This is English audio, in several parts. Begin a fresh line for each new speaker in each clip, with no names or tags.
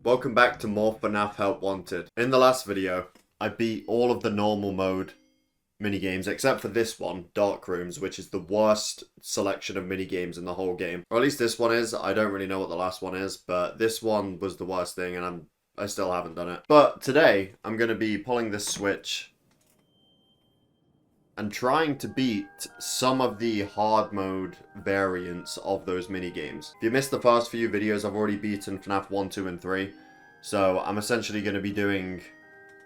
Welcome back to more FNAF Help Wanted. In the last video, I beat all of the normal mode minigames except for this one, Dark Rooms, which is the worst selection of minigames in the whole game. Or at least this one is. I don't really know what the last one is, but this one was the worst thing and I still haven't done it. But today, I'm going to be pulling this switch and trying to beat some of the hard mode variants of those minigames. If you missed the first few videos, I've already beaten FNAF 1, 2, and 3. So I'm essentially going to be doing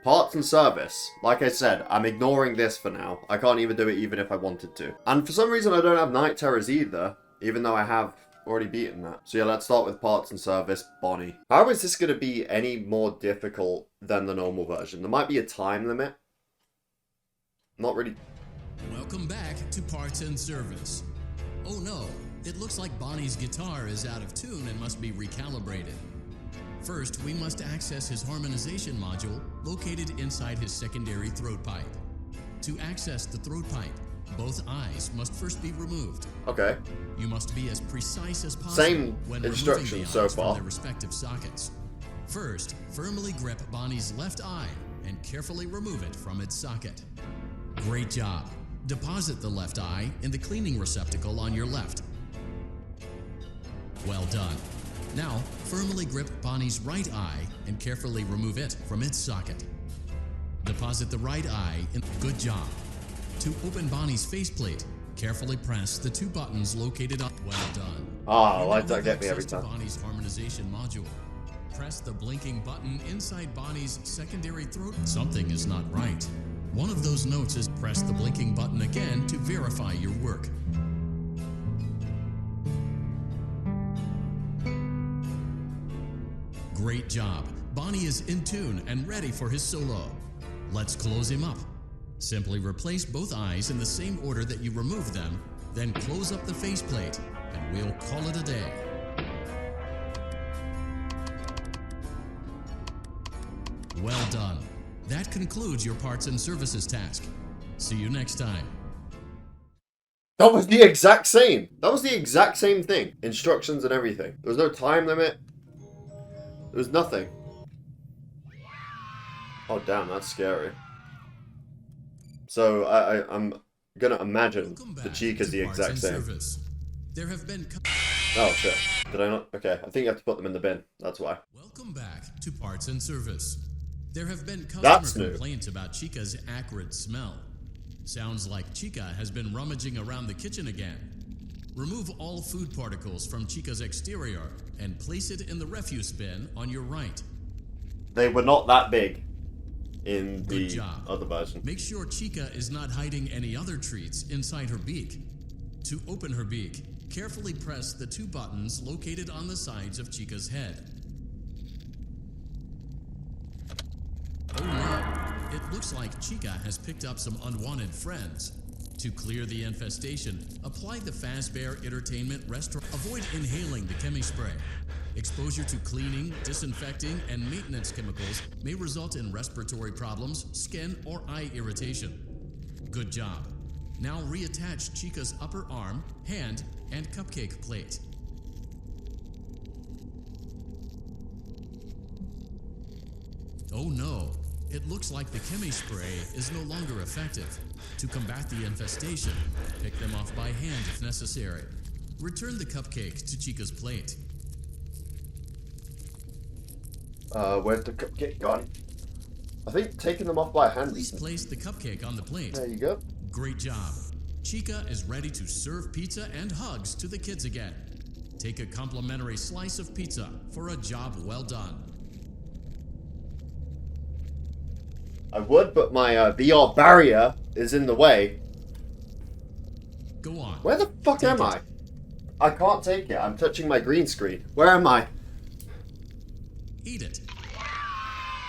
parts and service. Like I said, I'm ignoring this for now. I can't even do it even if I wanted to. And for some reason I don't have Night Terrors either, even though I have already beaten that. So yeah, let's start with parts and service, Bonnie. How is this going to be any more difficult than the normal version? There might be a time limit. Not really.
Welcome back to Parts and Service. Oh no, it looks like Bonnie's guitar is out of tune and must be recalibrated. First, we must access his harmonization module located inside his secondary throat pipe. To access the throat pipe, both eyes must first be removed.
Okay.
You must be as precise as possible
Same
when
instructions
removing the
so
eyes
far.
from their respective sockets. First, firmly grip Bonnie's left eye and carefully remove it from its socket. Great job. Deposit the left eye in the cleaning receptacle on your left. Well done. Now, firmly grip Bonnie's right eye and carefully remove it from its socket. Deposit the right eye in. Good job. To open Bonnie's faceplate, carefully press the two buttons located on. Well done.
Ah, why does that get me every time?
Bonnie's harmonization module. Press the blinking button inside Bonnie's secondary throat. Something is not right. One of those notes is press the blinking button again to verify your work. Great job. Bonnie is in tune and ready for his solo. Let's close him up. Simply replace both eyes in the same order that you removed them, then close up the faceplate, and we'll call it a day. Well done. That concludes your parts and services task. See you next time.
That was the exact same. That was the exact same thing. Instructions and everything. There was no time limit. There was nothing. Oh damn, that's scary. So I'm gonna imagine the cheek is the exact same.
There have been
Oh shit. Did I not? Okay, I think you have to put them in the bin. That's why.
Welcome back to Parts and Service. There have been
That's
customer
new.
complaints about Chica's acrid smell. Sounds like Chica has been rummaging around the kitchen again. Remove all food particles from Chica's exterior and place it in the refuse bin on your right.
They were not that big in
Good
the
job.
other version.
Make sure Chica is not hiding any other treats inside her beak. To open her beak, carefully press the two buttons located on the sides of Chica's head. Oh no, it looks like Chica has picked up some unwanted friends. To clear the infestation, apply the Fazbear Entertainment Restaurant. Avoid inhaling the chemi spray. Exposure to cleaning, disinfecting, and maintenance chemicals may result in respiratory problems, skin, or eye irritation. Good job. Now reattach Chica's upper arm, hand, and cupcake plate. Oh no, it looks like the chemi spray is no longer effective. To combat the infestation, pick them off by hand if necessary. Return the cupcake to Chica's plate.
Where's the cupcake gone? I think taking them off by hand.
Please place the cupcake on the plate.
There you go.
Great job. Chica is ready to serve pizza and hugs to the kids again. Take a complimentary slice of pizza for a job well done.
I would, but my VR barrier is in the way.
Go on.
Where the fuck am I? I can't take it. I'm touching my green screen. Where am I?
Eat it.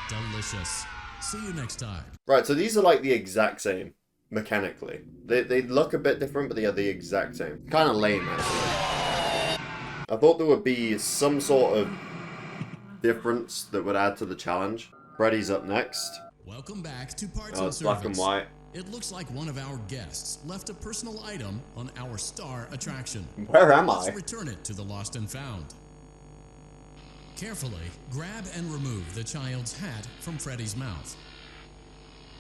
Delicious. See you next time.
Right, so these are like the exact same, mechanically. They look a bit different, but they are the exact same. Kind of lame, actually. I thought there would be some sort of difference that would add to the challenge. Freddy's up next.
Welcome back to Parts
Oh,
and
it's
Service.
black and white.
It looks like one of our guests left a personal item on our star attraction.
Where am
Let's
I?
return it to the Lost and Found. Carefully, grab and remove the child's hat from Freddy's mouth.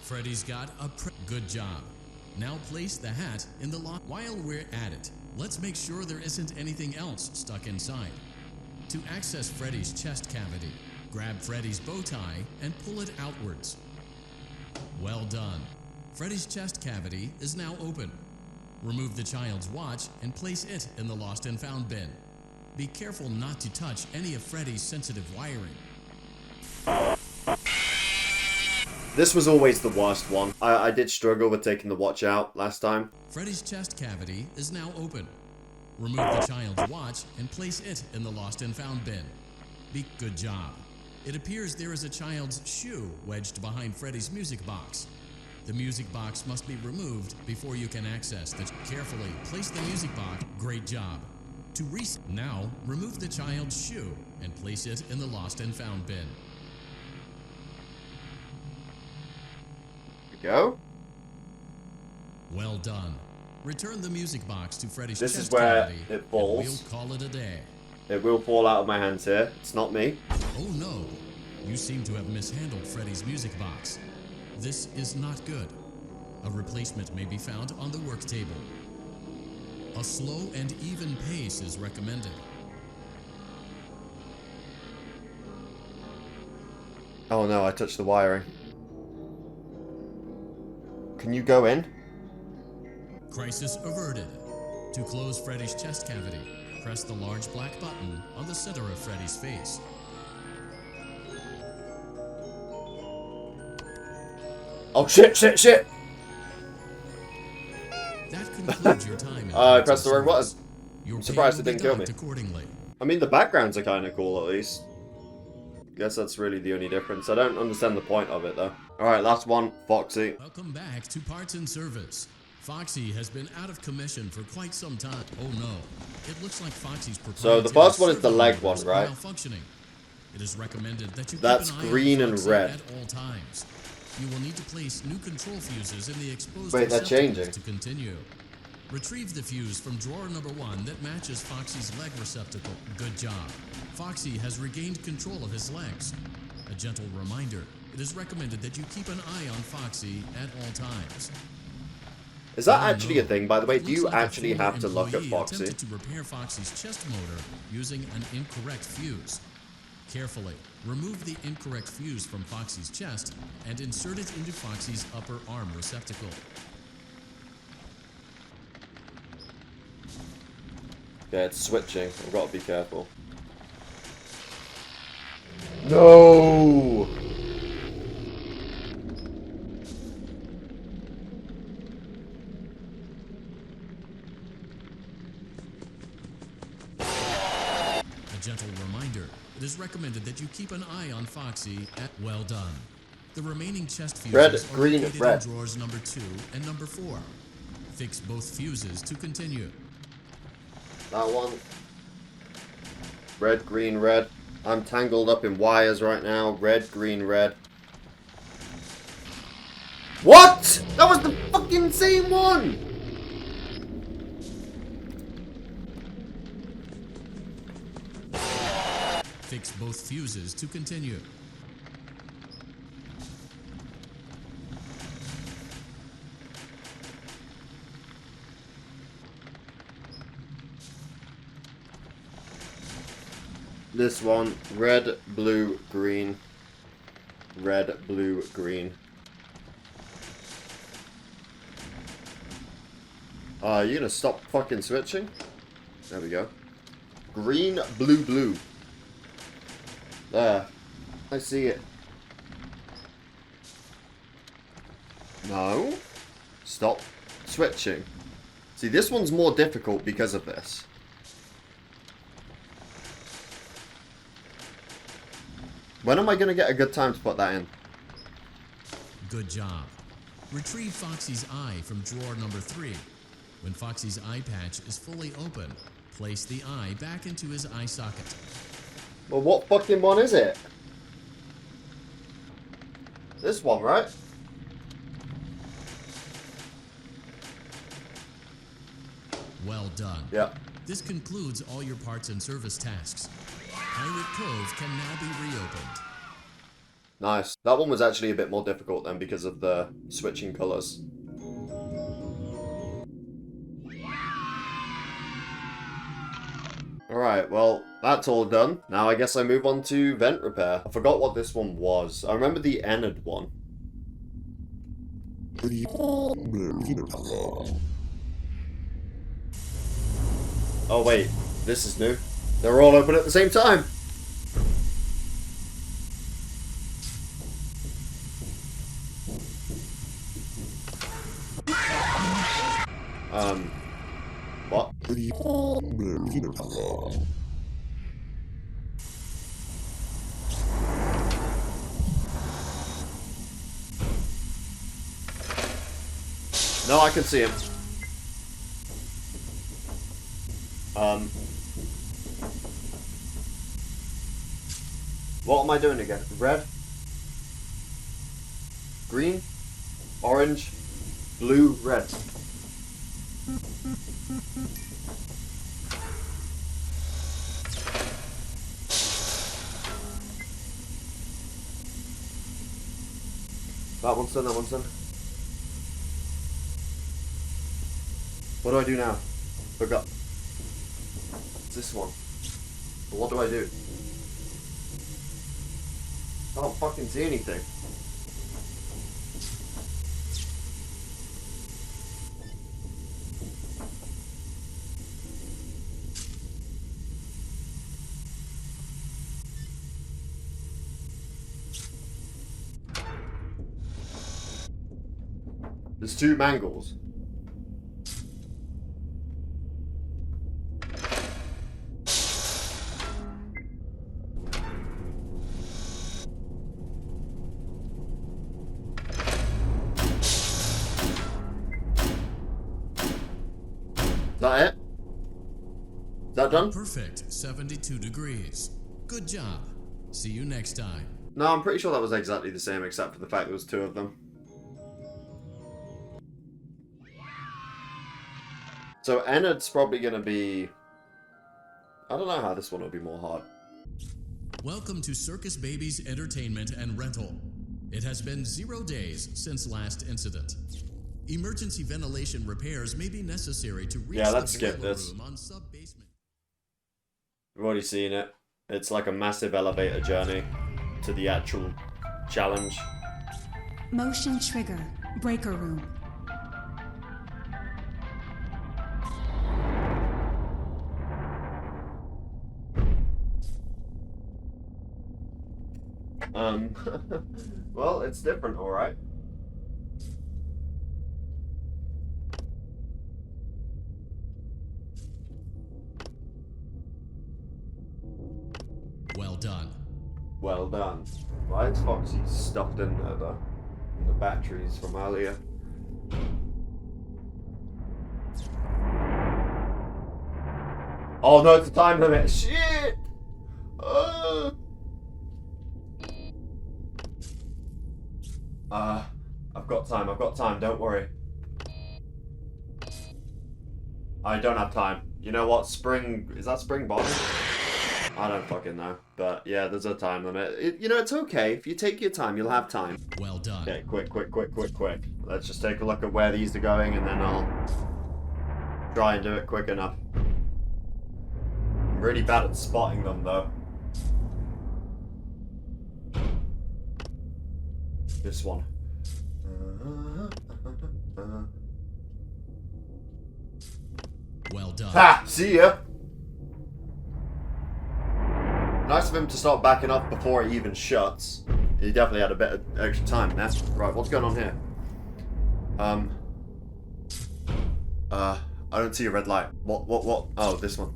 Freddy's got a good job. Now place the hat in the lock. While we're at it, let's make sure there isn't anything else stuck inside. To access Freddy's chest cavity, grab Freddy's bow tie and pull it outwards. Well done. Freddy's chest cavity is now open. Remove the child's watch and place it in the lost and found bin. Be careful not to touch any of Freddy's sensitive wiring.
This was always the worst one. I did struggle with taking the watch out last time.
Freddy's chest cavity is now open. Remove the child's watch and place it in the lost and found bin. Good job. It appears there is a child's shoe wedged behind Freddy's music box. The music box must be removed before you can access the... Carefully place the music box. Great job. To reset. Now, remove the child's shoe and place it in the lost and found bin.
Go.
Well done. Return the music box to Freddy's
This
chest
is where
cavity,
it falls.
and we'll call it a day.
It will fall out of my hands here. It's not me.
Oh no. You seem to have mishandled Freddy's music box. This is not good. A replacement may be found on the work table. A slow and even pace is recommended.
Oh no, I touched the wiring. Can you go in?
Crisis averted. To close Freddy's chest cavity, press the large black button on the center of Freddy's face.
Oh shit, shit, shit!
That concludes your time.
I pressed the wrong
service.
button.
Your
I'm surprised
pay
it
will
didn't
be
kill me.
docked accordingly.
I mean, the backgrounds are kind of cool, at least. Guess that's really the only difference. I don't understand the point of it, though. Alright, last one. Foxy.
Welcome back to Parts and Service. Foxy has been out of commission for quite some time. Oh no. It looks like Foxy's
So the first one is the leg one, right?
Malfunctioning. It is recommended that you
That's
keep an eye
green
on
and
Foxy
red.
at all times. You will need to place new control fuses in the exposed
Wait, they're
receptacles
changing.
to continue. Retrieve the fuse from drawer number 1 that matches Foxy's leg receptacle. Good job. Foxy has regained control of his legs. A gentle reminder, it is recommended that you keep an eye on Foxy at all times.
Is that
Oh,
actually
no.
a thing, by the way?
It
Do
looks
you
like a
actually
former
have to look at
employee
Foxy?
attempted to repair Foxy's chest motor using an incorrect fuse. Carefully, remove the incorrect fuse from Foxy's chest and insert it into Foxy's upper arm receptacle.
Yeah, it's switching. I've got to be careful. No!
A gentle reminder, it is recommended that you keep an eye on Foxy at well done. The remaining chest fuses
Red,
are
green,
located
red.
in drawers number 2 and number 4. Fix both fuses to continue.
That one. Red, green, red. I'm tangled up in wires right now. Red, green, red. What? That was the fucking same one!
Fix both fuses to continue.
This one. Red, blue, green. Red, blue, green. You gonna stop fucking switching? There we go. Green, blue, blue. There. I see it. No. Stop switching. See, this one's more difficult because of this. When am I going to get a good time to put that in?
Good job. Retrieve Foxy's eye from drawer number 3. When Foxy's eye patch is fully open, place the eye back into his eye socket.
Well, what fucking one is it? This one, right?
Well done.
Yeah.
This concludes all your parts and service tasks. Pirate Cove can now be reopened.
Nice. That one was actually a bit more difficult then because of the switching colours. Alright, well, that's all done. Now I guess I move on to vent repair. I forgot what this one was. I remember the Enid one. Oh wait, this is new. They're all open at the same time! What? No, I can see him. What am I doing again? Red? Green? Orange? Blue? Red. That one's done, that one's done. What do I do now? Forgot. It's this one. But what do I do? I don't fucking see anything. There's two mangles. Is that it? Is that done?
Perfect. 72 degrees. Good job. See you next time.
No, I'm pretty sure that was exactly the same except for the fact there was two of them. So Enid's probably going to be... I don't know how this one will be more hard.
Welcome to Circus Baby's Entertainment and Rental. It has been 0 days since last incident. Emergency ventilation repairs may be necessary to reach
let's
the
skip
boiler
this.
room on sub-basement.
We've already seen it. It's like a massive elevator journey to the actual challenge.
Motion trigger. Breaker room.
Well, it's different, alright.
Well done.
Well done. Why is Foxy stuffed in there, though? The batteries from earlier. Oh no, it's a time limit. Shit! I've got time, don't worry. I don't have time. You know what, spring, is that spring bottom? I don't fucking know. But yeah, there's a time limit. You know, it's okay. If you take your time, you'll have time.
Well done.
Okay, quick. Let's just take a look at where these are going and then I'll try and do it quick enough. I'm really bad at spotting them though. This one.
Well done.
Ha! See ya! Nice of him to start backing up before it even shuts. He definitely had a bit of extra time there. Right, what's going on here? I don't see a red light. What? Oh, this one.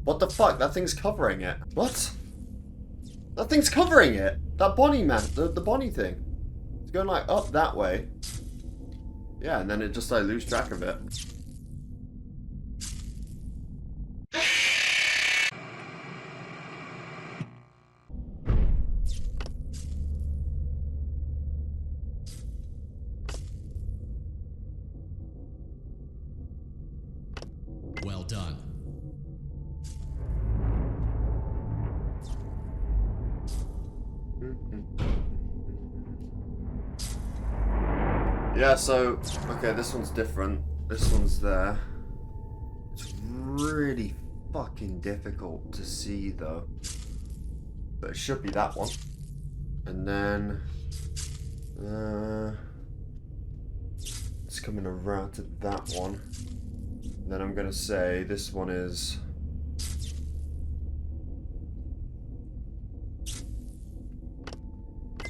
What the fuck? That thing's covering it. What? That thing's covering it! That Bonnie man, the Bonnie thing. It's going like up that way. Yeah, and then it just I lose track of it.
Well done.
Yeah, so, okay, this one's different. This one's there. It's really fucking difficult to see, though. But it should be that one. And then... it's coming around to that one. And then I'm gonna say this one is...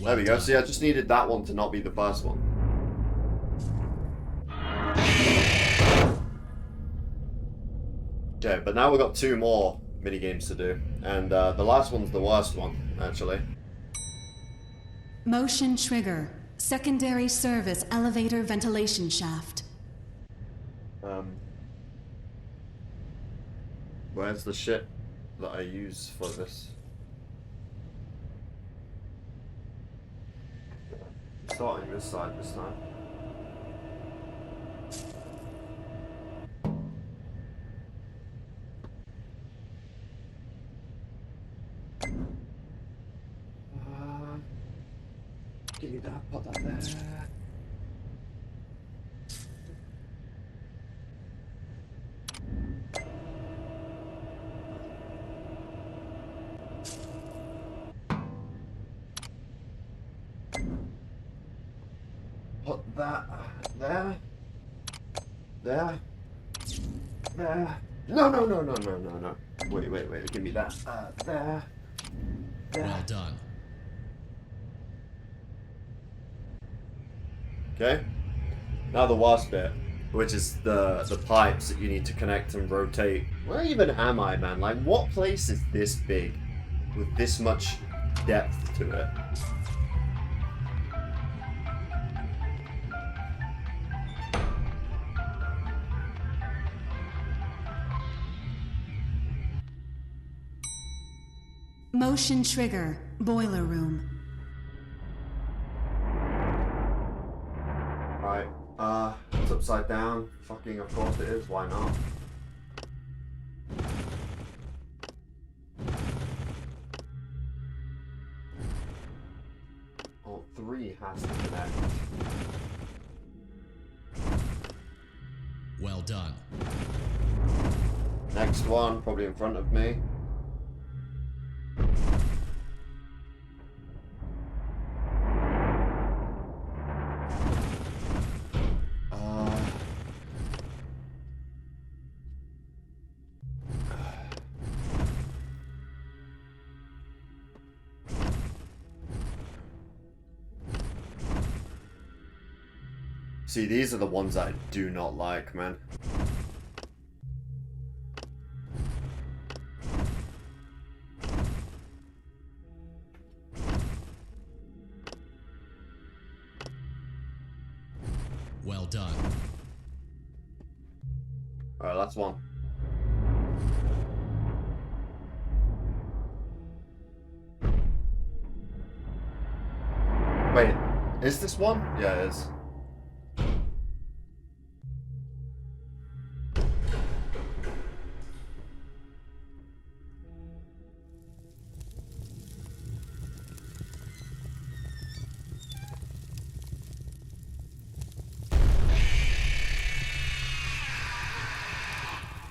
There we go. See, I just needed that one to not be the first one. Okay, but now we've got 2 more mini games to do, and the last one's the worst one, actually.
Motion trigger. Secondary service elevator ventilation shaft.
Where's the shit that I use for this? Starting this side this time. Give me that, put that there. Put that there. There. There. No. Wait. Give me that. There. There.
Well done.
Okay. Now the worst bit, which is the pipes that you need to connect and rotate. Where even am I, man? Like, what place is this big with this much depth to it?
Motion trigger. Boiler room.
Right. It's upside down. Fucking, of course it is. Why not? Alt 3 has to connect.
Well done.
Next one, probably in front of me. See, these are the ones I do not like, man.
Well done.
Alright, that's one. Wait, is this one? Yeah, it is.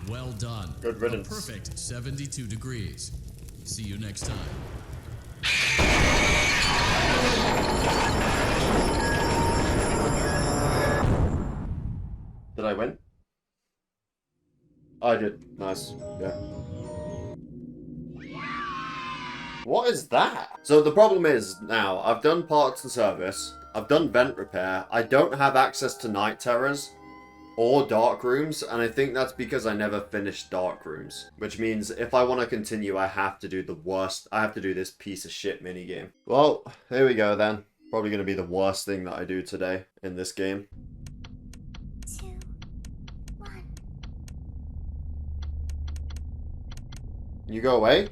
Well done.
Good riddance.
A perfect 72 degrees. See you next time.
Did I win? I did. Nice. Yeah. What is that? So the problem is now, I've done parts and service, I've done vent repair, I don't have access to night terrors or dark rooms, and I think that's because I never finished dark rooms. Which means if I want to continue, I have to do the worst, I have to do this piece of shit minigame. Well, here we go then. Probably going to be the worst thing that I do today in this game.
2, 1.
You go away?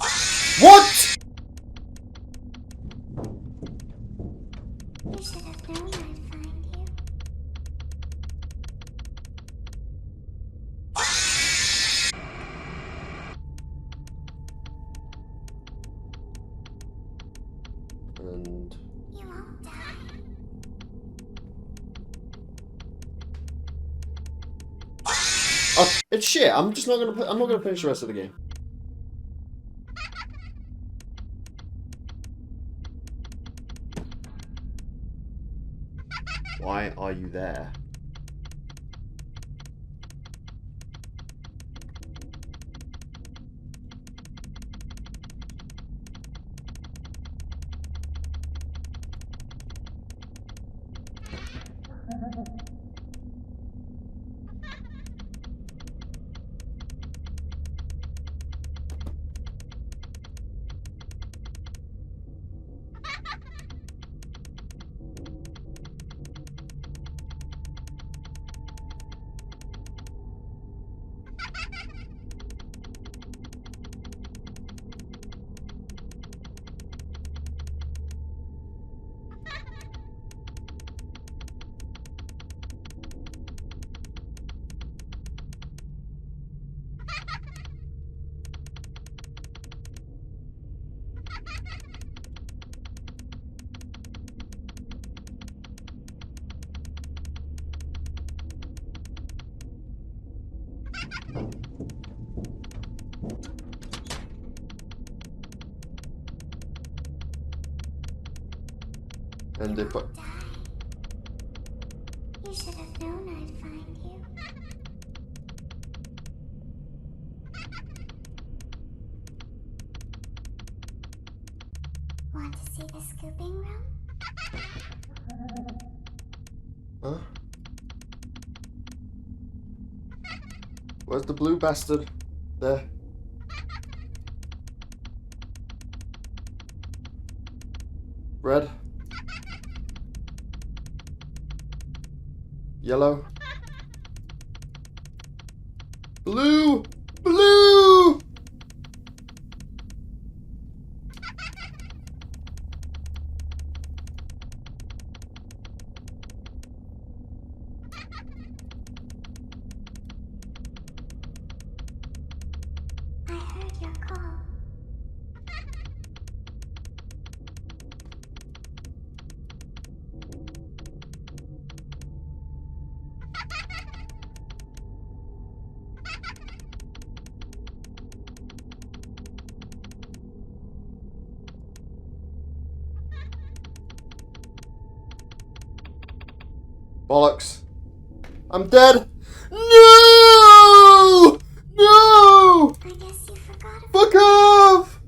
What?!
You should have known I'd find you.
And and...
You won't die.
Oh, it's shit. I'm just not gonna. I'm not gonna finish the rest of the game. Why are you there? And if I...
Die. You should have known I'd find you. Want to see the scooping room?
Huh? Where's the blue bastard? There. Red. Yellow. Blue! Blue!
I heard your call.
Bollocks. I'm dead! No! No!
I guess you forgot about
Fuck off!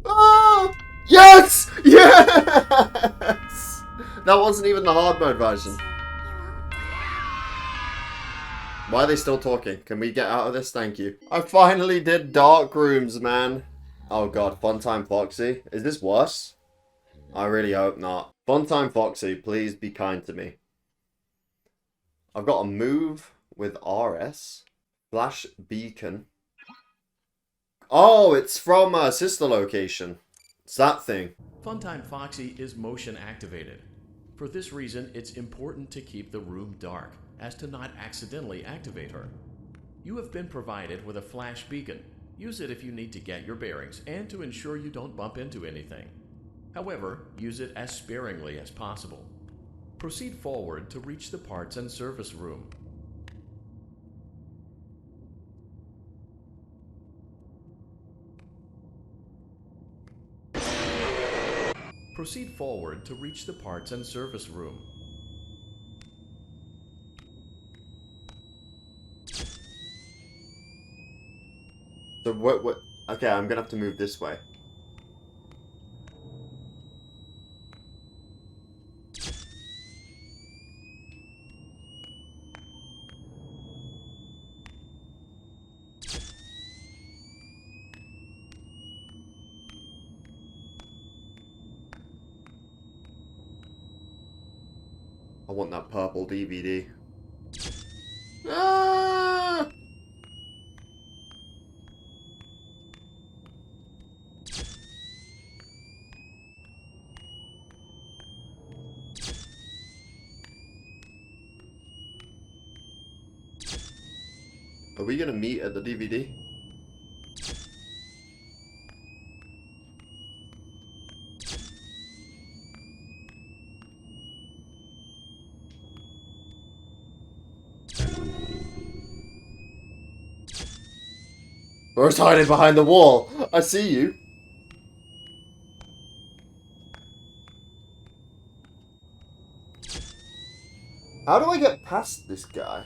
Ah! Yes! Yes! That wasn't even the hard mode version.
you. Won't die.
Why are they still talking? Can we get out of this? Thank you. I finally did dark rooms, man. Oh god, Funtime Foxy. Is this worse? I really hope not. Funtime Foxy, please be kind to me. I've got a move with RS. Flash beacon. Oh, it's from a sister location. It's that thing.
Funtime Foxy is motion activated. For this reason, it's important to keep the room dark, as to not accidentally activate her. You have been provided with a flash beacon. Use it if you need to get your bearings and to ensure you don't bump into anything. However, use it as sparingly as possible. Proceed forward to reach the parts and service room. Proceed forward to reach the parts and service room.
So what? Okay, I'm gonna have to move this way. I want that purple DVD. Ah! Are we gonna meet at the DVD? Or it's hiding behind the wall. I see you. How do I get past this guy?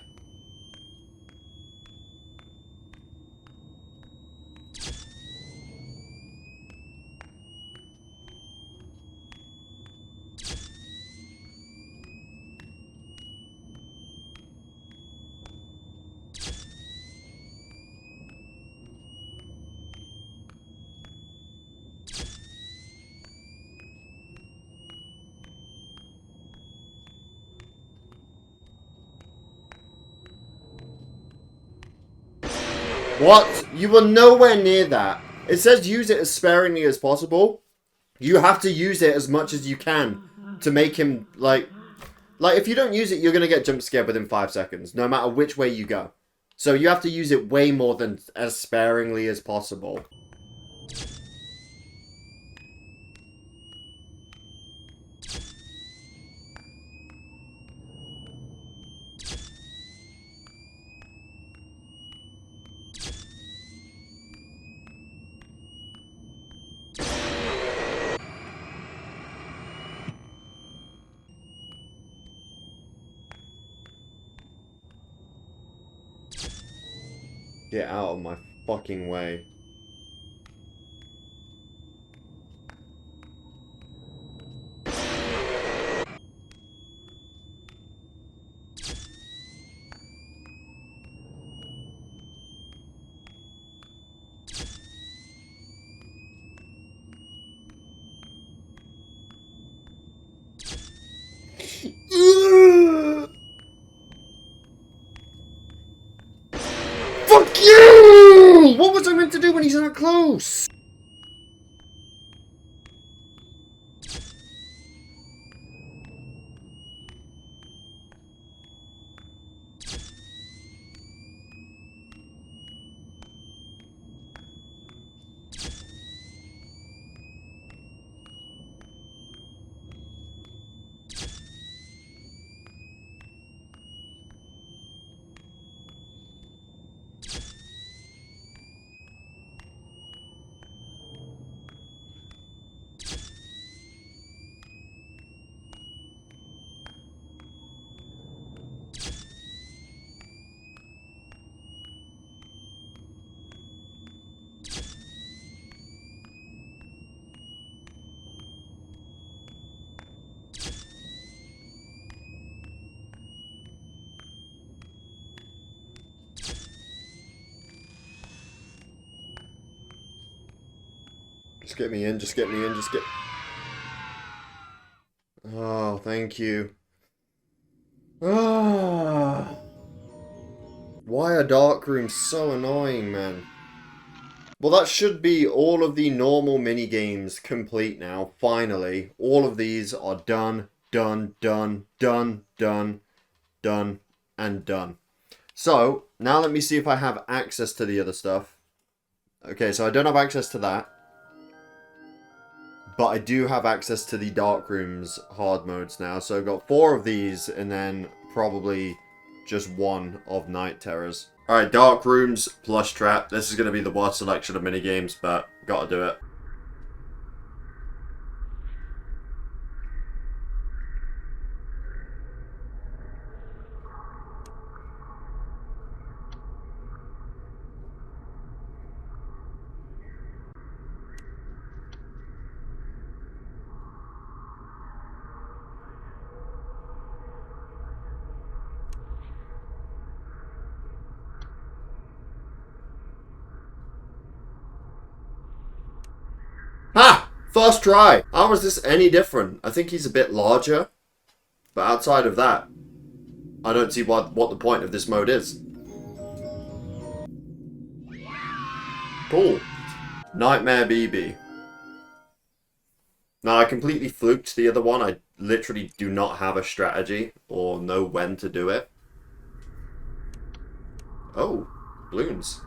What? You were nowhere near that. It says use it as sparingly as possible. You have to use it as much as you can to make him, like, if you don't use it, you're going to get jump scared within 5 seconds, no matter which way you go. So you have to use it way more than as sparingly as possible. Get out of my fucking way. Fuck you! What was I meant to do when he's that close? Just get me in, just get me in, just get... Oh, thank you. Ah. Why are dark rooms so annoying, man? Well, that should be all of the normal mini-games complete now, finally. All of these are done, done, done, done, done, done, and done. So, now let me see if I have access to the other stuff. Okay, so I don't have access to that. But I do have access to the dark rooms hard modes now. So I've got 4 of these and then probably just 1 of night terrors. Alright, dark rooms plus trap. This is going to be the worst selection of minigames, but gotta do it. Ha! First try! How is this any different? I think he's a bit larger. But outside of that, I don't see what the point of this mode is. Cool. Nightmare BB. Now, I completely fluked the other one. I literally do not have a strategy or know when to do it. Oh, balloons.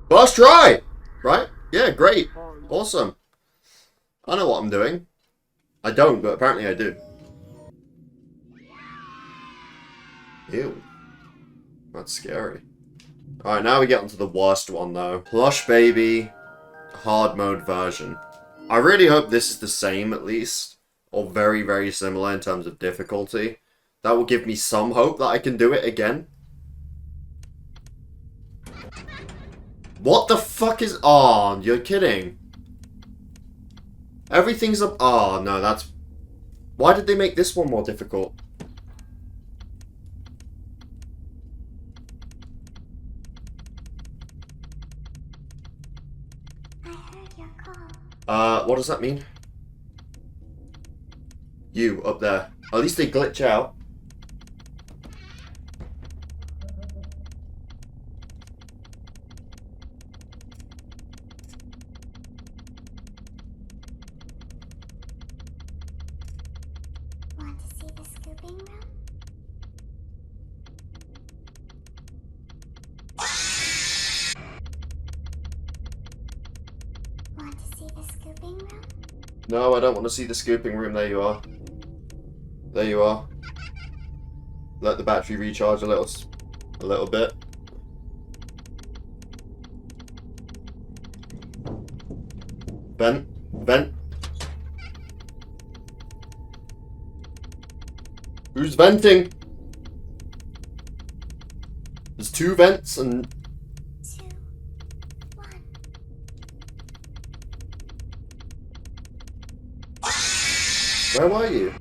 First try! Right? Yeah, great. Awesome. I know what I'm doing. I don't, but apparently I do. Ew. That's scary. Alright, now we get onto the worst one, though. Plush Baby hard mode version. I really hope this is the same, at least. Or very, very similar in terms of difficulty. That will give me some hope that I can do it again. What the fuck is... Oh, you're kidding. Everything's up... Oh, no, that's... Why did they make this one more difficult?
I heard your call.
What does that mean? You, up there. At least they glitch out.
Want to see the scooping room? Want to see the scooping room?
No, I don't want to see the scooping room. There you are. There you are. Let the battery recharge a little bit. Vent. Vent. Who's venting? There's 2 vents and...
2, 1.
Where were you?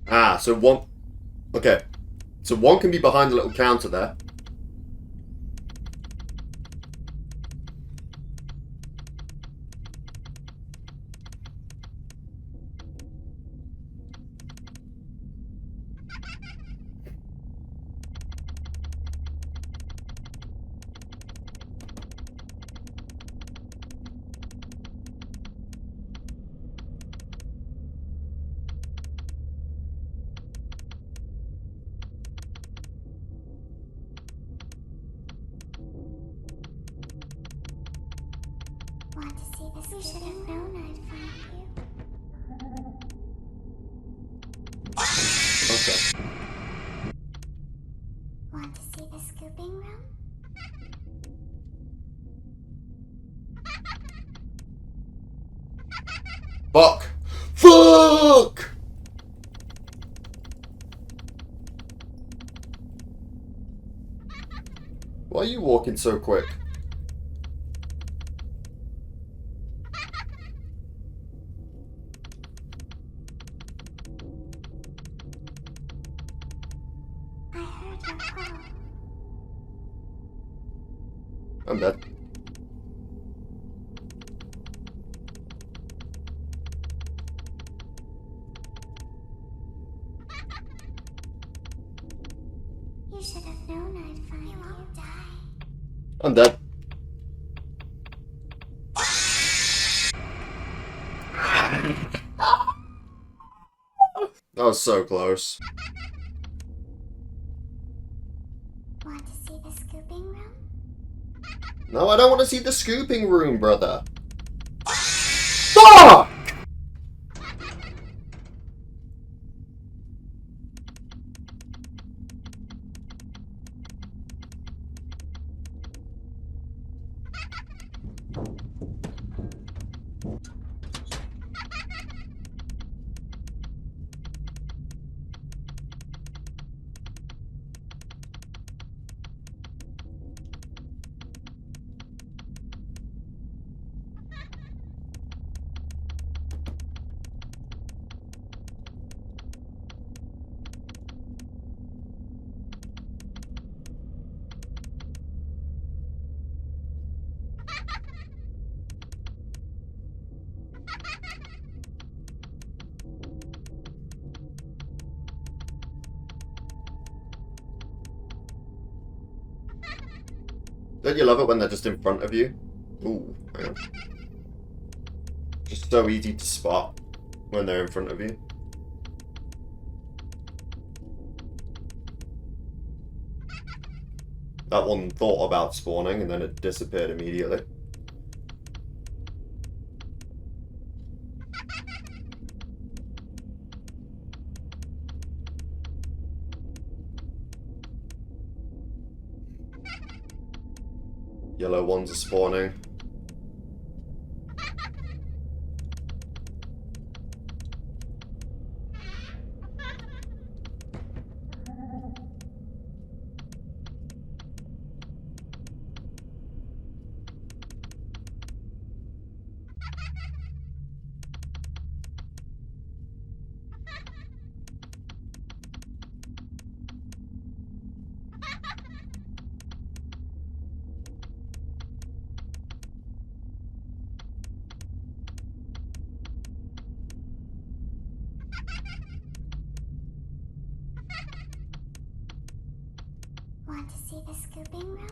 Ah, so one... Okay. So one can be behind the little counter there.
Want to see the scooping room? You should have known I'd find you.
Okay.
Want to see the scooping room?
Fuck! Fuck! Why are you walking so quick?
I heard your call.
I'm dead.
You should have known I'd find you. You won't die.
I'm dead. That was so close.
Want to see the scooping room?
No, I don't want to see the scooping room, brother. Fuck! Don't you love it when they're just in front of you? Ooh, hang on. Just so easy to spot when they're in front of you. That one thought about spawning and then it disappeared immediately. Yellow ones are spawning.
Want to see the scooping room?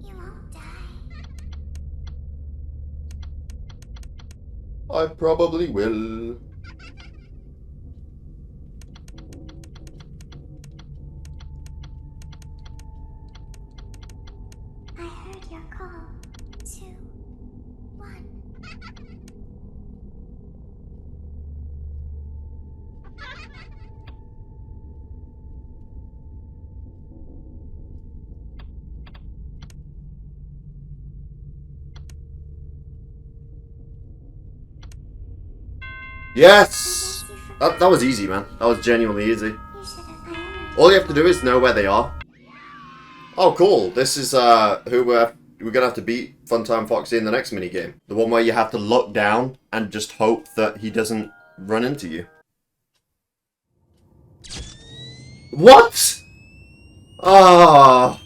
You won't die.
I probably will.
I heard your call. 2, 1.
Yes! That was easy, man. That was genuinely easy.
You should have known.
All you have to do is know where they are. Oh, cool. This is who we're gonna have to beat Funtime Foxy in the next minigame. The one where you have to look down and just hope that he doesn't run into you. What? Ah.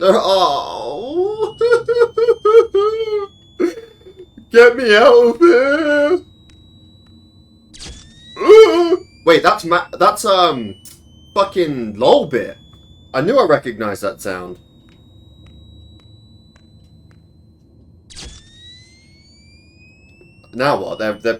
Oh. Get me out of here. Wait, that's fucking Lolbit. I knew I recognized that sound. Now what? They're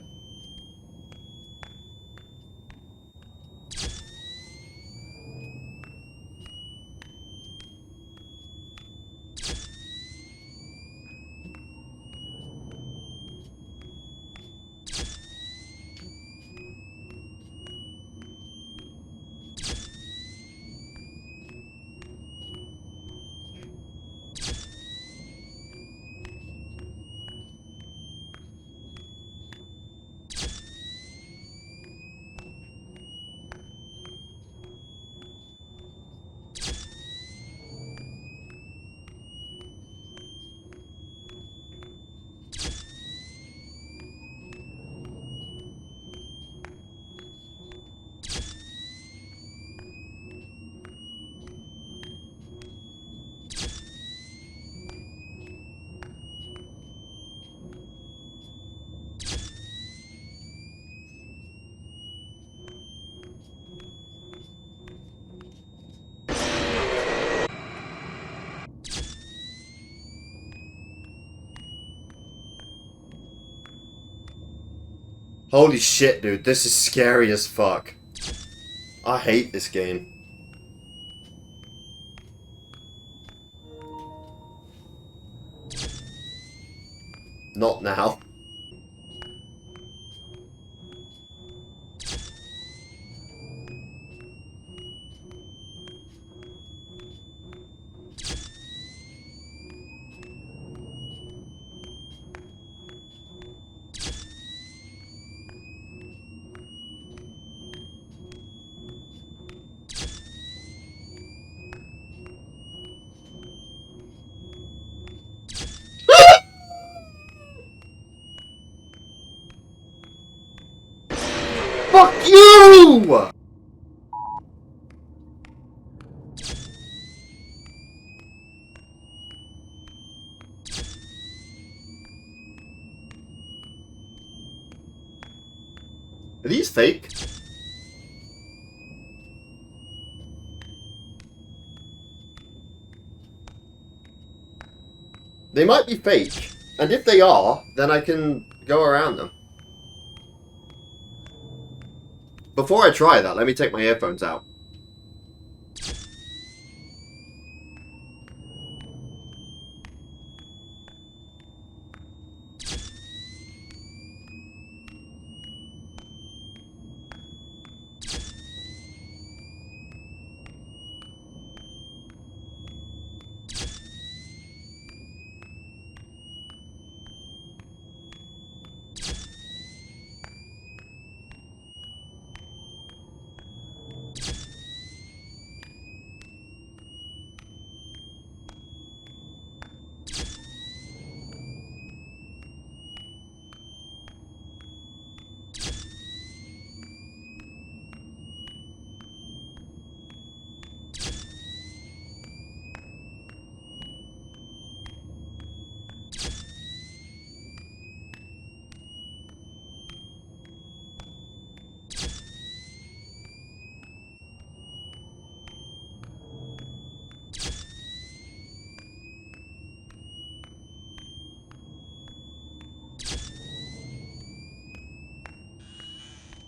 holy shit, dude. This is scary as fuck. I hate this game. Not now. Fuck you! Are these fake? They might be fake, and if they are, then I can go around them. Before I try that, let me take my earphones out.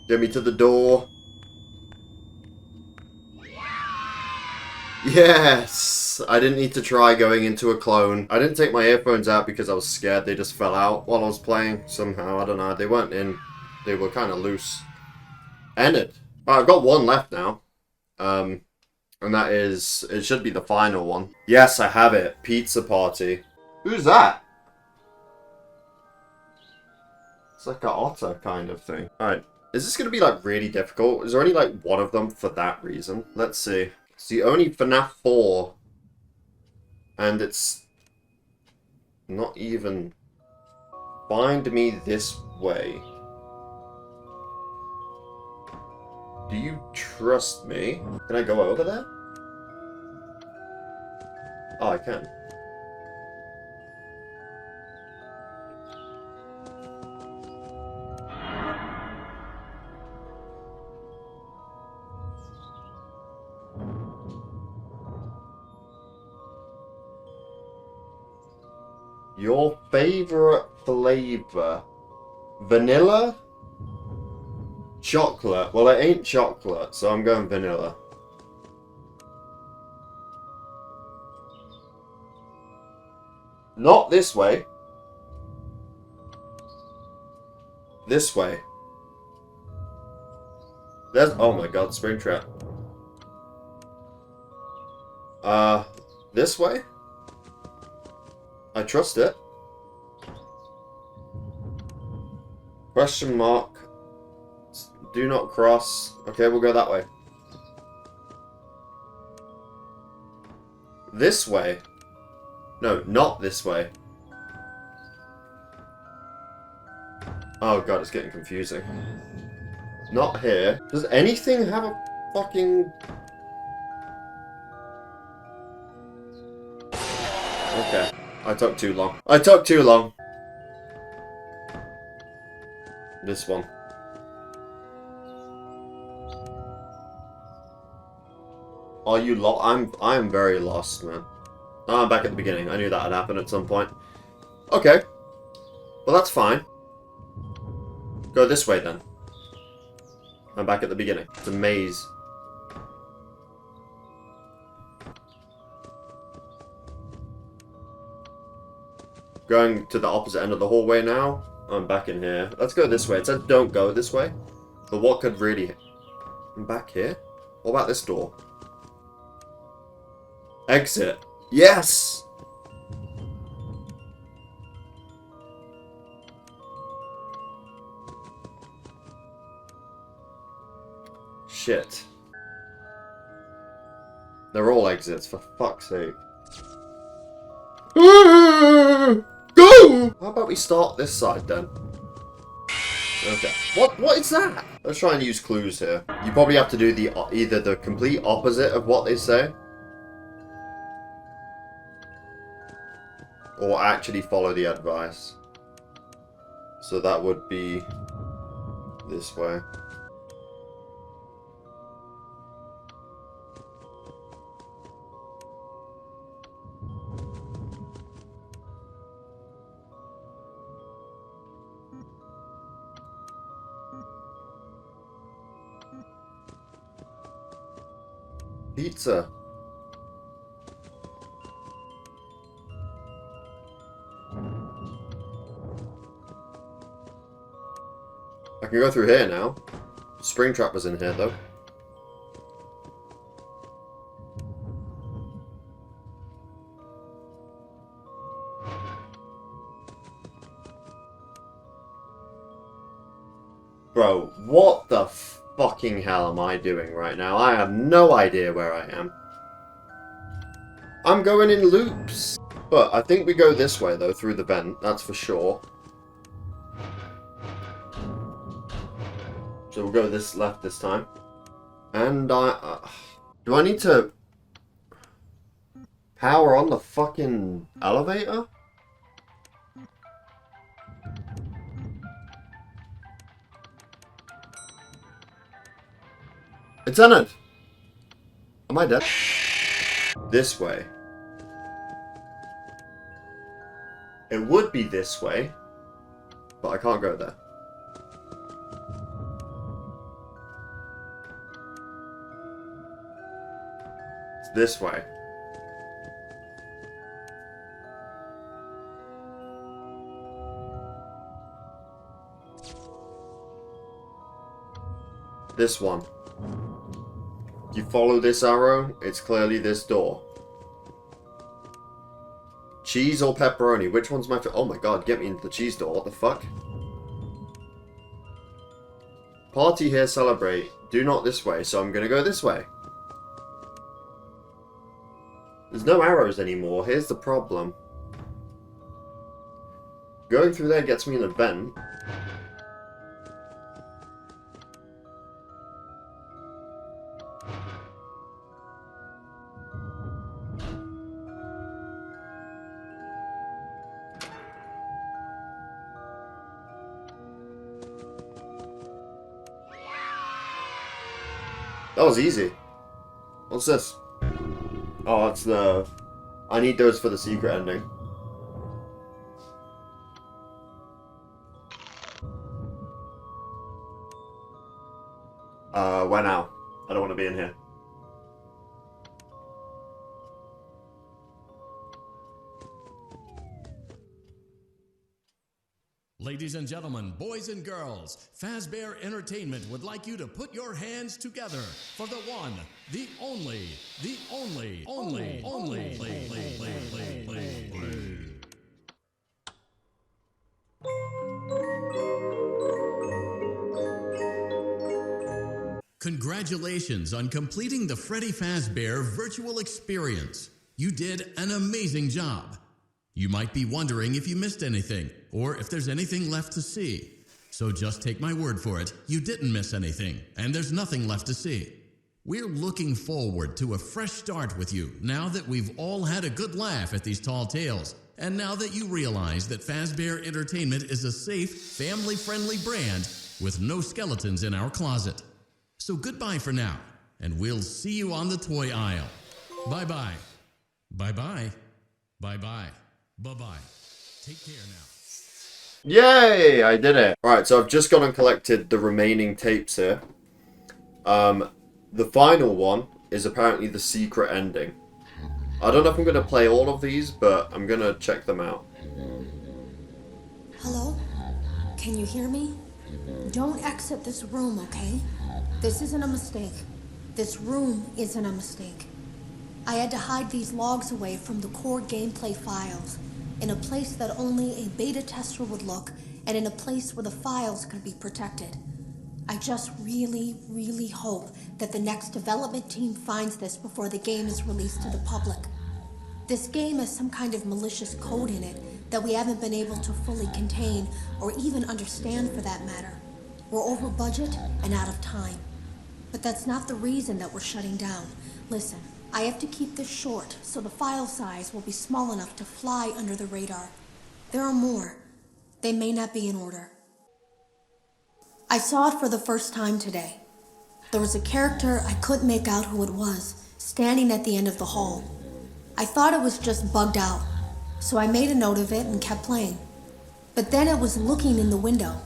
Get me to the door. Yes! I didn't need to try going into a clone. I didn't take my earphones out because I was scared they just fell out while I was playing. Somehow, I don't know. They weren't in. They were kind of loose. Ended. Alright, I've got one left now. And that is... It should be the final one. Yes, I have it. Pizza party. Who's that? It's like an otter kind of thing. Alright. Is this going to be, like, really difficult? Is there only, like, one of them for that reason? Let's see. It's the only FNAF 4. And it's... not even... Find me this way. Do you trust me? Can I go over there? Oh, I can. Your favorite flavor? Vanilla? Chocolate? Well, it ain't chocolate, so I'm going vanilla. Not this way. This way. There's... Oh my god, Springtrap. This way? I trust it. Question mark. Do not cross. Okay, we'll go that way. This way? No, not this way. Oh god, it's getting confusing. Not here. Does anything have a fucking... Okay. I took too long. I took too long. This one. Are you lost? I am very lost, man. Oh, I'm back at the beginning. I knew that would happen at some point. Okay. Well, that's fine. Go this way, then. I'm back at the beginning. It's a maze. Going to the opposite end of the hallway now. I'm back in here. Let's go this way. It said don't go this way. But what could really... I'm back here? What about this door? Exit. Yes! Shit. They're all exits, for fuck's sake. Go! How about we start this side then? Okay. What is that? Let's try and use clues here. You probably have to do the either the complete opposite of what they say, or actually follow the advice. So that would be this way. Pizza. I can go through here now. Springtrap was in here though. Bro, what the fucking hell am I doing right now? I have no idea where I am. I'm going in loops. But I think we go this way though, through the vent, that's for sure. So we'll go this left this time. And do I need to power on the fucking elevator? It's entered. Am I dead? This way. It would be this way, but I can't go there. It's this way. This one. You follow this arrow, it's clearly this door. Cheese or pepperoni? Which one's my oh my god, get me into the cheese door, what the fuck? Party here, celebrate. Do not this way, so I'm gonna go this way. There's no arrows anymore, here's the problem. Going through there gets me an event. That was easy. What's this? Oh, that's the... I need those for the secret ending. Where now? I don't want to be in here.
Ladies and gentlemen, boys and girls, Fazbear Entertainment would like you to put your hands together for the one, the only. Congratulations on completing the Freddy Fazbear virtual experience. You did an amazing job. You might be wondering if you missed anything, or if there's anything left to see. So just take my word for it, you didn't miss anything, and there's nothing left to see. We're looking forward to a fresh start with you, now that we've all had a good laugh at these tall tales, and now that you realize that Fazbear Entertainment is a safe, family-friendly brand with no skeletons in our closet. So goodbye for now, and we'll see you on the toy aisle. Bye-bye. Bye-bye. Bye-bye. Bye-bye. Take care now.
Yay! I did it. Alright, so I've just gone and collected the remaining tapes here. The final one is apparently the secret ending. I don't know if I'm going to play all of these, but I'm going to check them out.
Hello? Can you hear me? Don't exit this room, okay? This isn't a mistake. This room isn't a mistake. I had to hide these logs away from the core gameplay files, in a place that only a beta tester would look, and in a place where the files could be protected. I just really hope that the next development team finds this before the game is released to the public. This game has some kind of malicious code in it that we haven't been able to fully contain, or even understand for that matter. We're over budget and out of time. But that's not the reason that we're shutting down. Listen, I have to keep this short so the file size will be small enough to fly under the radar. There are more. They may not be in order. I saw it for the first time today. There was a character I couldn't make out who it was, standing at the end of the hall. I thought it was just bugged out, so I made a note of it and kept playing. But then it was looking in the window,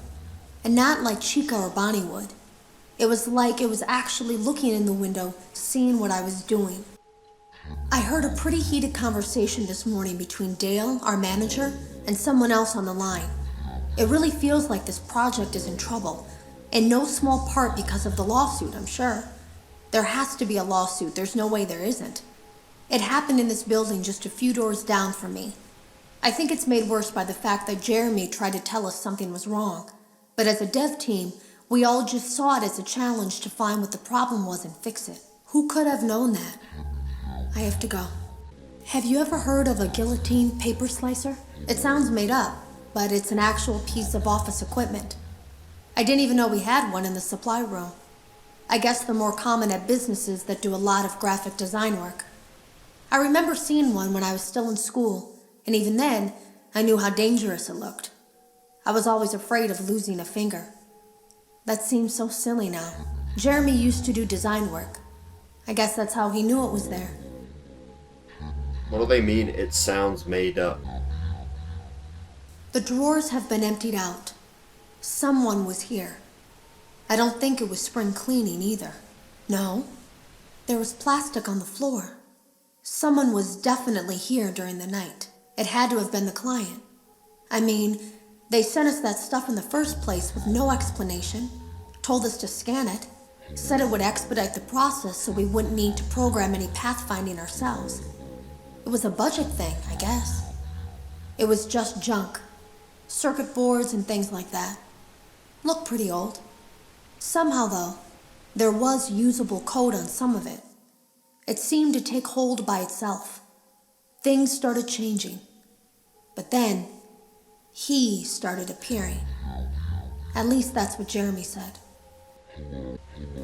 and not like Chica or Bonnie would. It was like it was actually looking in the window, seeing what I was doing. I heard a pretty heated conversation this morning between Dale, our manager, and someone else on the line. It really feels like this project is in trouble, in no small part because of the lawsuit, I'm sure. There has to be a lawsuit, there's no way there isn't. It happened in this building just a few doors down from me. I think it's made worse by the fact that Jeremy tried to tell us something was wrong. But as a dev team, we all just saw it as a challenge to find what the problem was and fix it. Who could have known that? I have to go. Have you ever heard of a guillotine paper slicer? It sounds made up, but it's an actual piece of office equipment. I didn't even know we had one in the supply room. I guess they're more common at businesses that do a lot of graphic design work. I remember seeing one when I was still in school, and even then, I knew how dangerous it looked. I was always afraid of losing a finger. That seems so silly now. Jeremy used to do design work. I guess that's how he knew it was there.
What do they mean, it sounds made up?
The drawers have been emptied out. Someone was here. I don't think it was spring cleaning either. No, there was plastic on the floor. Someone was definitely here during the night. It had to have been the client. I mean, they sent us that stuff in the first place with no explanation, told us to scan it, said it would expedite the process so we wouldn't need to program any pathfinding ourselves. It was a budget thing, I guess. It was just junk. Circuit boards and things like that. Looked pretty old. Somehow, though, there was usable code on some of it. It seemed to take hold by itself. Things started changing. But then, he started appearing. At least that's what Jeremy said.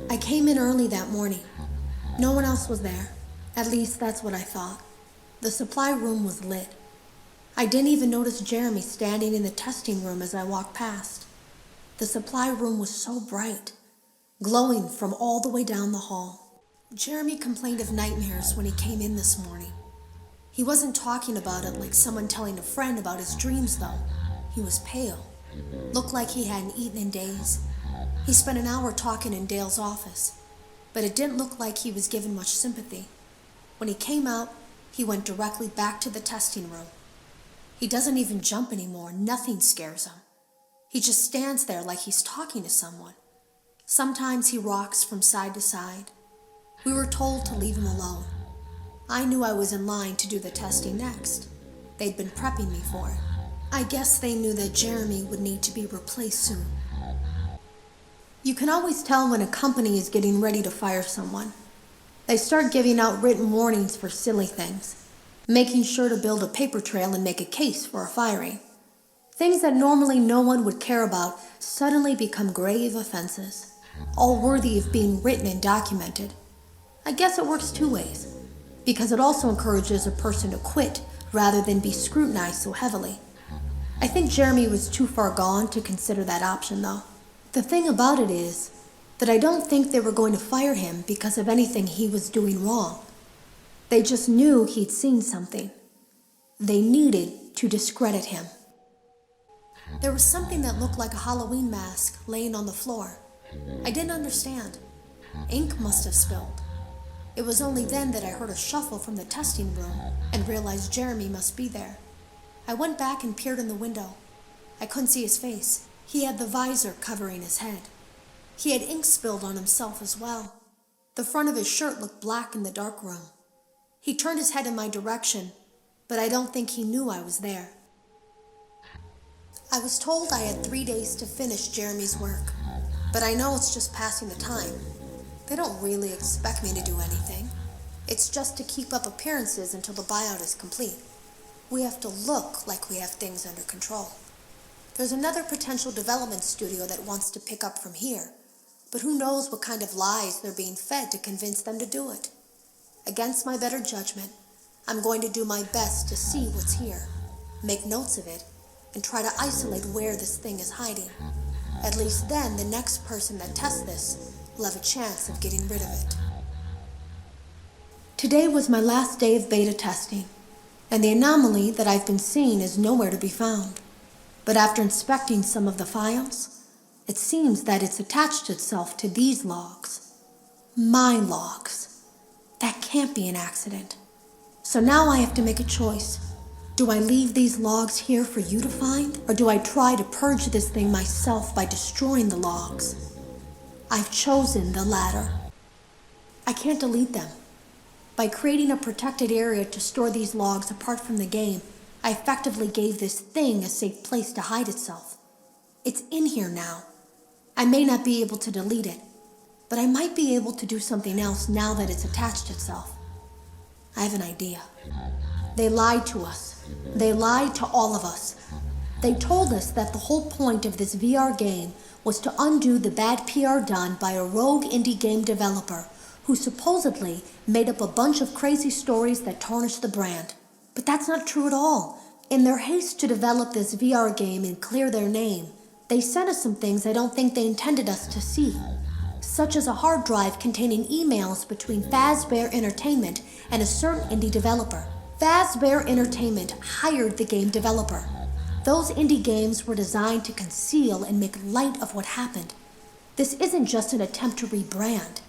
I came in early that morning. No one else was there. At least that's what I thought. The supply room was lit. I didn't even notice Jeremy standing in the testing room as I walked past. The supply room was so bright, glowing from all the way down the hall. Jeremy complained of nightmares when he came in this morning. He wasn't talking about it like someone telling a friend about his dreams, though. He was pale. Looked like he hadn't eaten in days. He spent an hour talking in Dale's office, but it didn't look like he was given much sympathy. When he came out, he went directly back to the testing room. He doesn't even jump anymore. Nothing scares him. He just stands there like he's talking to someone. Sometimes he rocks from side to side. We were told to leave him alone. I knew I was in line to do the testing next. They'd been prepping me for it. I guess they knew that Jeremy would need to be replaced soon. You can always tell when a company is getting ready to fire someone. They start giving out written warnings for silly things, making sure to build a paper trail and make a case for a firing. Things that normally no one would care about suddenly become grave offenses, all worthy of being written and documented. I guess it works two ways, because it also encourages a person to quit rather than be scrutinized so heavily. I think Jeremy was too far gone to consider that option, though. The thing about it is that I don't think they were going to fire him because of anything he was doing wrong. They just knew he'd seen something. They needed to discredit him. There was something that looked like a Halloween mask laying on the floor. I didn't understand. Ink must have spilled. It was only then that I heard a shuffle from the testing room and realized Jeremy must be there. I went back and peered in the window. I couldn't see his face. He had the visor covering his head. He had ink spilled on himself as well. The front of his shirt looked black in the dark room. He turned his head in my direction, but I don't think he knew I was there. I was told I had 3 days to finish Jeremy's work, but I know it's just passing the time. They don't really expect me to do anything. It's just to keep up appearances until the buyout is complete. We have to look like we have things under control. There's another potential development studio that wants to pick up from here, but who knows what kind of lies they're being fed to convince them to do it. Against my better judgment, I'm going to do my best to see what's here, make notes of it, and try to isolate where this thing is hiding. At least then, the next person that tests this will have a chance of getting rid of it. Today was my last day of beta testing, and the anomaly that I've been seeing is nowhere to be found. But after inspecting some of the files, it seems that it's attached itself to these logs. My logs. That can't be an accident. So now I have to make a choice. Do I leave these logs here for you to find, or do I try to purge this thing myself by destroying the logs? I've chosen the latter. I can't delete them. By creating a protected area to store these logs apart from the game, I effectively gave this thing a safe place to hide itself. It's in here now. I may not be able to delete it, but I might be able to do something else now that it's attached itself. I have an idea. They lied to us. They lied to all of us. They told us that the whole point of this VR game was to undo the bad PR done by a rogue indie game developer who supposedly made up a bunch of crazy stories that tarnished the brand. But that's not true at all. In their haste to develop this VR game and clear their name, they sent us some things I don't think they intended us to see, such as a hard drive containing emails between Fazbear Entertainment and a certain indie developer. Fazbear Entertainment hired the game developer. Those indie games were designed to conceal and make light of what happened. This isn't just an attempt to rebrand.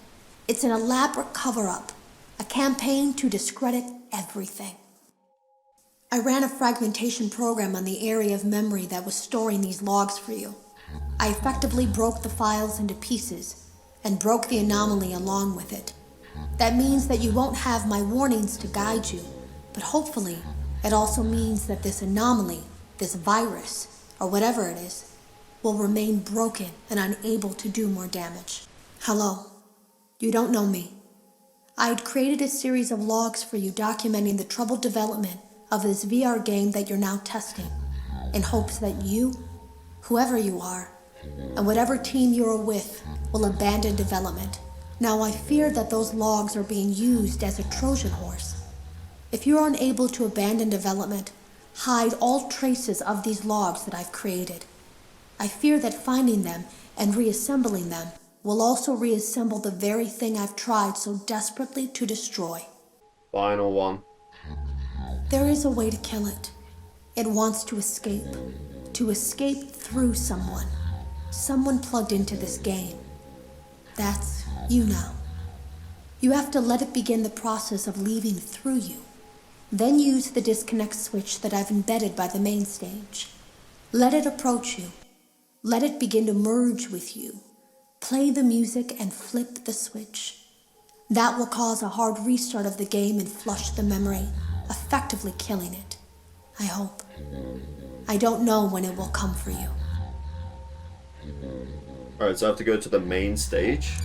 It's an elaborate cover-up, a campaign to discredit everything. I ran a fragmentation program on the area of memory that was storing these logs for you. I effectively broke the files into pieces and broke the anomaly along with it. That means that you won't have my warnings to guide you, but hopefully it also means that this anomaly, this virus, or whatever it is, will remain broken and unable to do more damage. Hello. You don't know me. I had created a series of logs for you documenting the troubled development of this VR game that you're now testing, in hopes that you, whoever you are, and whatever team you're with, will abandon development. Now I fear that those logs are being used as a Trojan horse. If you're unable to abandon development, hide all traces of these logs that I've created. I fear that finding them and reassembling them will also reassemble the very thing I've tried so desperately to destroy.
Final one.
There is a way to kill it. It wants to escape through someone. Someone plugged into this game. That's you now. You have to let it begin the process of leaving through you. Then use the disconnect switch that I've embedded by the main stage. Let it approach you. Let it begin to merge with you. Play the music and flip the switch. That will cause a hard restart of the game and flush the memory, effectively killing it. I hope. I don't know when it will come for you.
Alright, so I have to go to the main stage.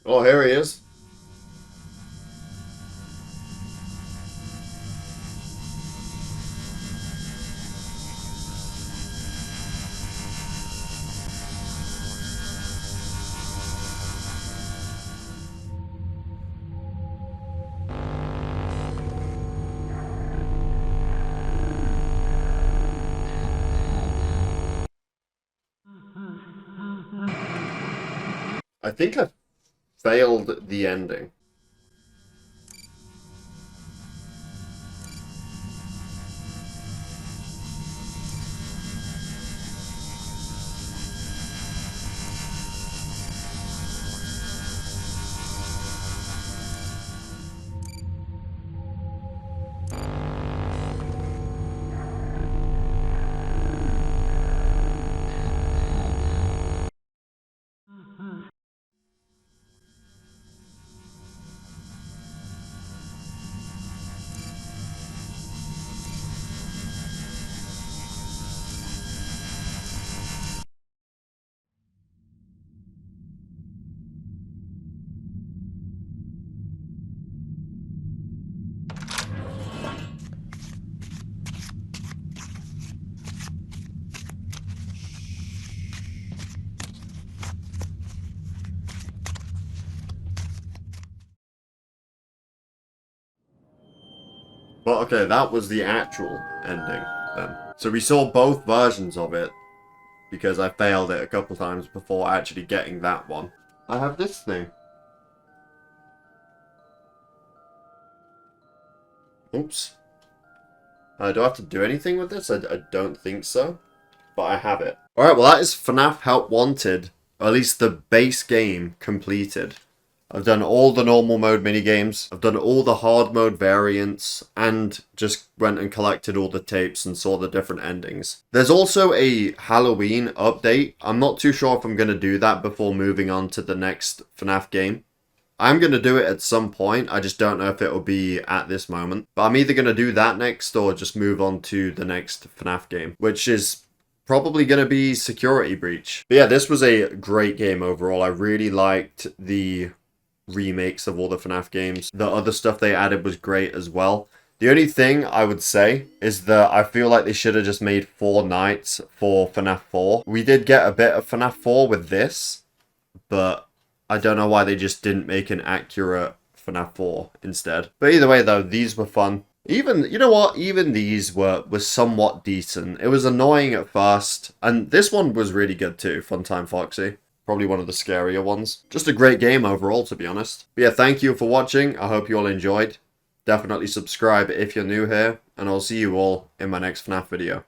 Oh, here he is. I think I failed the ending. But okay, that was the actual ending then. So we saw both versions of it, because I failed it a couple times before actually getting that one. I have this thing. Oops. Do I have to do anything with this? I don't think so. But I have it. Alright, well that is FNAF Help Wanted. Or at least the base game completed. I've done all the normal mode minigames. I've done all the hard mode variants. And just went and collected all the tapes and saw the different endings. There's also a Halloween update. I'm not too sure if I'm going to do that before moving on to the next FNAF game. I'm going to do it at some point. I just don't know if it will be at this moment. But I'm either going to do that next or just move on to the next FNAF game. Which is probably going to be Security Breach. But yeah, this was a great game overall. I really liked the remakes of all the FNAF games. The other stuff they added was great as well. The only thing I would say is that I feel like they should have just made 4 nights for FNAF 4. We did get a bit of FNAF 4 with this, but I don't know why they just didn't make an accurate FNAF 4 instead. But either way though, these were fun. Even, you know what, even these were somewhat decent. It was annoying at first, and this one was really good too, Funtime Foxy. Probably one of the scarier ones. Just a great game overall, to be honest. But yeah, thank you for watching. I hope you all enjoyed. Definitely subscribe if you're new here, and I'll see you all in my next FNAF video.